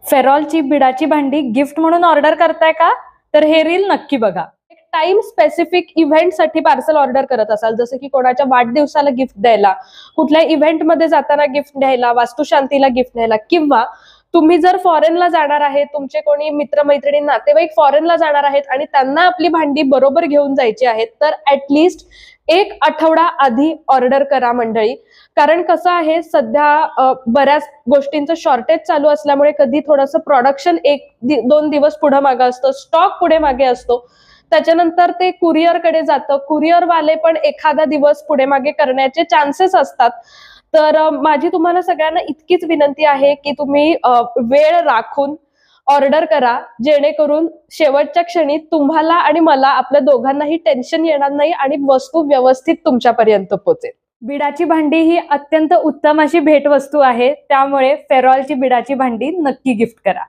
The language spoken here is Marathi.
फेरॉलची बिडाची भांडी गिफ्ट म्हणून ऑर्डर करताय का? तर हे रील नक्की बघा. एक टाइम स्पेसिफिक इव्हेंट साठी पार्सल ऑर्डर करत असाल, जसं की कोणाच्या वाढदिवसाला गिफ्ट द्यायला, कुठल्या इव्हेंट मध्ये जाताना गिफ्ट द्यायला, वास्तुशांतीला गिफ्ट द्यायला, किंवा तुम्ही जर फॉरेनला जाणार आहे, तुमचे कोणी मित्रमैत्रिणी नातेवाईक फॉरेनला जाणार आहेत आणि त्यांना आपली भांडी बरोबर घेऊन जायची आहेत, तर ऍटलिस्ट 1 आठवडा आधी ऑर्डर करा मंडळी. कारण कसं आहे, सध्या बऱ्याच गोष्टींचं शॉर्टेज चालू असल्यामुळे कधी थोडंसं प्रोडक्शन 1-2 दिवस पुढे मागे असतं, स्टॉक पुढे मागे असतो, त्याच्यानंतर ते कुरिअरकडे जातं, कुरिअरवाले पण एखादा दिवस पुढे मागे करण्याचे चान्सेस असतात. तर माझी तुम्हाला सगळ्यांना इतकीच विनंती आहे की तुम्ही वेळ राखून ऑर्डर करा, जेणेकरून शेवटच्या क्षणी तुम्हाला आणि मला, आपल्या दोघांनाही टेन्शन येणार नाही आणि वस्तू व्यवस्थित तुमच्यापर्यंत पोहोचेल. बिडाची भांडी ही अत्यंत उत्तम अशी भेटवस्तू आहे, त्यामुळे फेरॉलची बिडाची भांडी नक्की गिफ्ट करा.